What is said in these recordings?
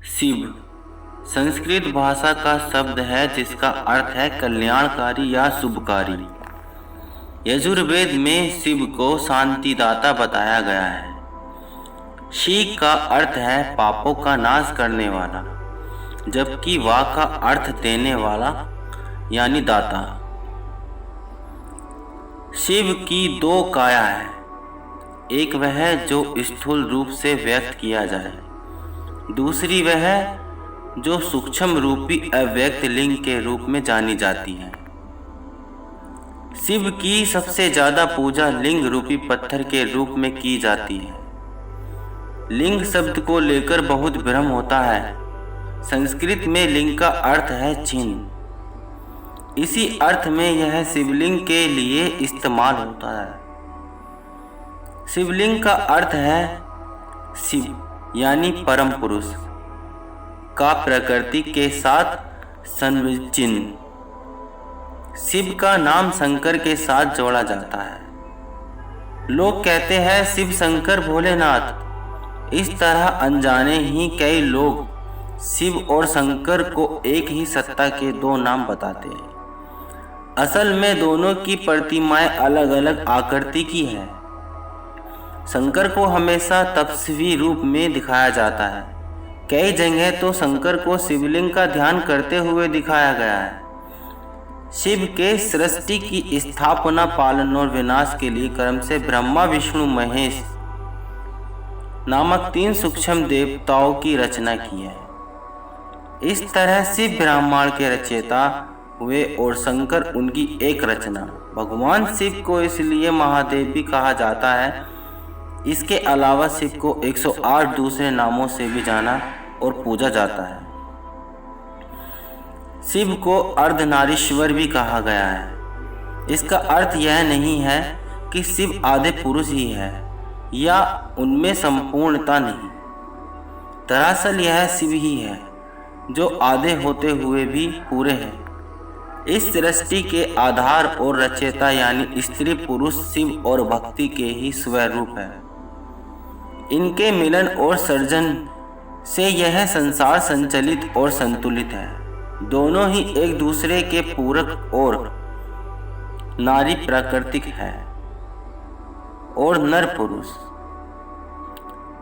शिव संस्कृत भाषा का शब्द है जिसका अर्थ है कल्याणकारी या शुभकारी। यजुर्वेद में शिव को शांतिदाता बताया गया है। शी का अर्थ है पापों का नाश करने वाला, जबकि वा का अर्थ देने वाला यानी दाता। शिव की दो काया है, एक वह है जो स्थूल रूप से व्यक्त किया जाए, दूसरी वह है जो सूक्ष्म रूपी अव्यक्त लिंग के रूप में जानी जाती है। शिव की सबसे ज्यादा पूजा लिंग रूपी पत्थर के रूप में की जाती है। लिंग शब्द को लेकर बहुत भ्रम होता है। संस्कृत में लिंग का अर्थ है चिन्ह। इसी अर्थ में यह शिवलिंग के लिए इस्तेमाल होता है। शिवलिंग का अर्थ है शिव यानी परम पुरुष का प्रकृति के साथ संविचिन्न। शिव का नाम शंकर के साथ जोड़ा जाता है। लोग कहते हैं शिव शंकर भोलेनाथ। इस तरह अनजाने ही कई लोग शिव और शंकर को एक ही सत्ता के दो नाम बताते हैं। असल में दोनों की प्रतिमाएं अलग अलग आकृति की है। शंकर को हमेशा तपस्वी रूप में दिखाया जाता है। कई जगह तो शंकर को शिवलिंग का ध्यान करते हुए दिखाया गया है। शिव के सृष्टि की स्थापना, पालन और विनाश के लिए क्रम से ब्रह्मा, विष्णु, महेश नामक 3 सूक्ष्म देवताओं की रचना की है। इस तरह शिव ब्रह्मांड के रचयिता हुए और शंकर उनकी एक रचना। भगवान शिव को इसलिए महादेव भी कहा जाता है। इसके अलावा शिव को 108 दूसरे नामों से भी जाना और पूजा जाता है। शिव को अर्धनारीश्वर भी कहा गया है। इसका अर्थ यह नहीं है कि शिव आधे पुरुष ही है या उनमें संपूर्णता नहीं। दरअसल यह शिव ही है जो आधे होते हुए भी पूरे हैं। इस सृष्टि के आधार और रचयिता यानी स्त्री पुरुष शिव और भक्ति के ही स्वरूप है। इनके मिलन और सर्जन से यह संसार संचलित और संतुलित है। दोनों ही एक दूसरे के पूरक और नारी प्राकृतिक है और नर पुरुष।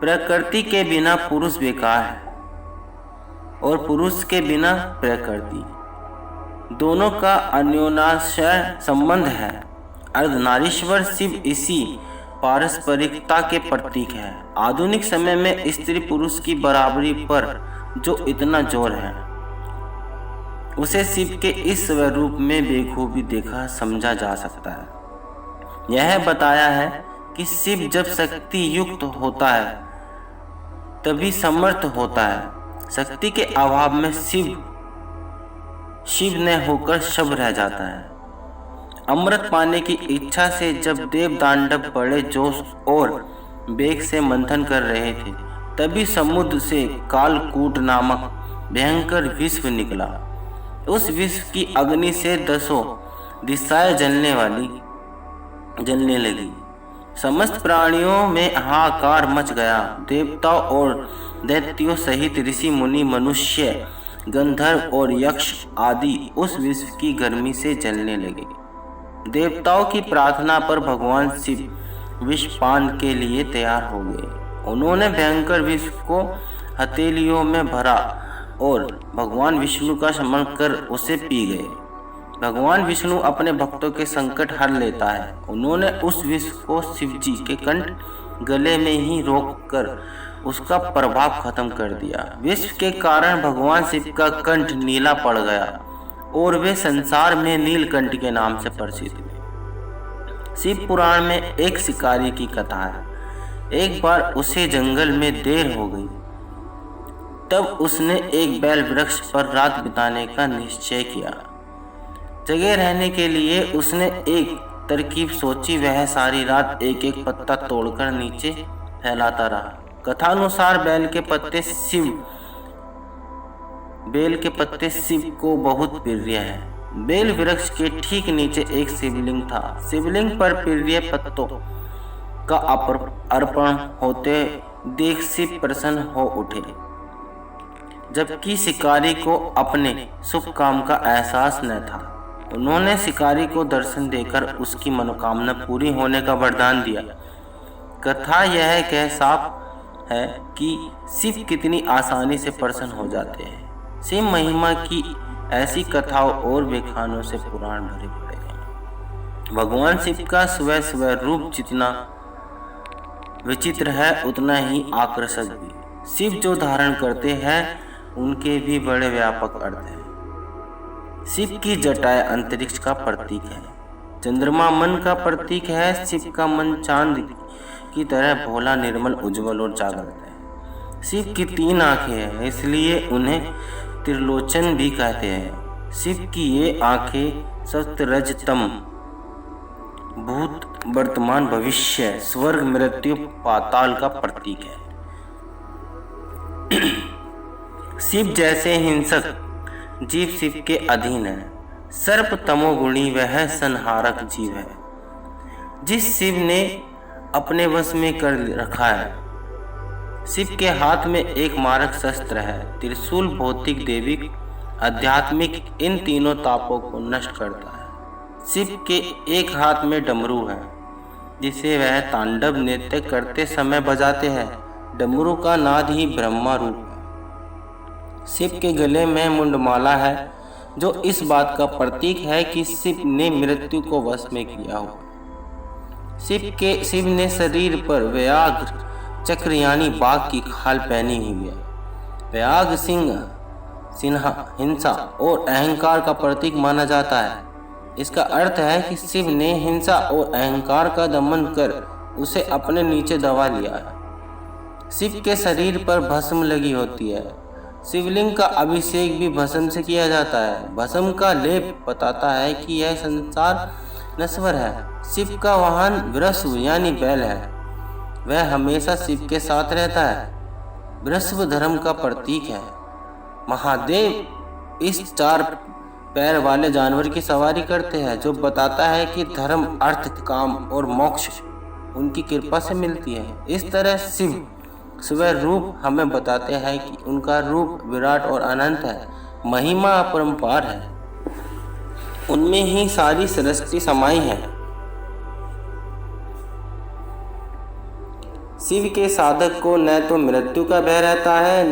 प्रकृति के बिना पुरुष बेकार है और पुरुष के बिना प्रकृति। दोनों का अन्योन्याश्रय संबंध है। अर्धनारीश्वर शिव इसी पारस्परिकता के प्रतीक है। आधुनिक समय में स्त्री पुरुष की बराबरी पर जो इतना जोर है, उसे शिव के इस स्वरूप में बेखूबी देखा समझा जा सकता है। यह बताया है कि शिव जब शक्ति युक्त होता है तभी समर्थ होता है। शक्ति के अभाव में शिव न होकर शव रह जाता है। अमृत पाने की इच्छा से जब देव दानव बड़े जोश और वेग से मंथन कर रहे थे, तभी समुद्र से कालकूट नामक भयंकर विश्व निकला। उस विश्व की अग्नि से 10 दिशाएं जलने लगी। समस्त प्राणियों में हाहाकार मच गया। देवताओं और दैत्यों सहित ऋषि मुनि, मनुष्य, गंधर्व और यक्ष आदि उस विश्व की गर्मी से जलने लगे। देवताओं की प्रार्थना पर भगवान शिव विषपान के लिए तैयार हो गए। उन्होंने भयंकर विश्व को हथेलियों में भरा और भगवान विष्णु का स्मरण कर उसे पी गए। भगवान विष्णु अपने भक्तों के संकट हर लेता है। उन्होंने उस विष को शिव जी के कंठ गले में ही रोककर उसका प्रभाव खत्म कर दिया। विष के कारण भगवान शिव का कंठ नीला पड़ गया और वे संसार में नीलकंठ के नाम से प्रसिद्ध हुए। शिव पुराण में एक शिकारी की कथा है। एक बार उसे जंगल में देर हो गई, तब उसने एक बेल वृक्ष पर रात बिताने का निश्चय किया। जगह रहने के लिए उसने एक तरकीब सोची। वह सारी रात एक एक पत्ता तोड़कर नीचे फैलाता रहा। कथानुसार बेल के पत्ते शिव को बहुत प्रिय हैं। बेल वृक्ष के ठीक नीचे एक शिवलिंग था। शिवलिंग पर प्रिय पत्तों का अर्पण होते देख शिव प्रसन्न हो उठे। जबकि शिकारी को अपने शुभ काम का एहसास न था। उन्होंने शिकारी को दर्शन देकर उसकी मनोकामना पूरी होने का वरदान दिया। कथा यह कह साफ है कि शिव कितनी आसानी से प्रसन्न हो जाते हैं। शिव महिमा की ऐसी कथाओं और व्याख्यानों से पुराण भरे पड़े हैं। भगवान शिव का स्वयं स्वयं रूप जितना विचित्र है उतना ही आकर्षक भी। शिव जो धारण करते हैं उनके भी बड़े व्यापक अर्थ हैं। शिव की जटाएं अंतरिक्ष का प्रतीक है। चंद्रमा मन का प्रतीक है। शिव का मन चांद की तरह भोला, निर्मल, उज्जवल और जागृत है। शिव की 3 आंखें हैं, इसलिए उन्हें त्रिलोचन भी कहते हैं। शिव की ये आंखें सप्तरजतम, भूत, वर्तमान, भविष्य, स्वर्ग, मृत्यु, पाताल का प्रतीक है। शिव जैसे हिंसक जीव शिव के अधीन है। सर्प तमोगुणी वह संहारक जीव है जिस शिव ने अपने वश में कर रखा है। शिव के हाथ में एक मारक शस्त्र है, त्रिशूल, भौतिक, दैविक, आध्यात्मिक, इन तीनों तापों को नष्ट करता है। शिव के एक हाथ में डमरू है जिसे वह तांडव नृत्य करते समय बजाते हैं। डमरू का नाद ही ब्रह्मा रूप है। शिव के गले में मुंडमाला है जो इस बात का प्रतीक है कि शिव ने मृत्यु को वश में किया हो। शिव ने शरीर पर व्याघ्र चक्र यानी बाघ की खाल पहनी हुई है। व्याघ्र सिंह हिंसा और अहंकार का प्रतीक माना जाता है। इसका अर्थ है कि शिव ने हिंसा और अहंकार का दमन कर उसे अपने नीचे दबा लिया है। शिव के शरीर पर भस्म लगी होती है। शिवलिंग का अभिषेक भी भस्म से किया जाता है। भस्म का लेप बताता है कि यह संसार नश्वर है। शिव का वाहन वृषभ यानी बैल है। वह हमेशा शिव के साथ रहता है। वृषभ धर्म का प्रतीक है। महादेव इस 4 पैर वाले जानवर की सवारी करते हैं जो बताता है कि धर्म, अर्थ, काम और मोक्ष उनकी कृपा से मिलती है। इस तरह शिव स्वयं रूप हमें बताते हैं कि उनका रूप विराट और अनंत है, महिमा अपरंपार है। उनमें ही सारी सृष्टि समाई है। शिव के साधक को न तो मृत्यु का भय रहता है,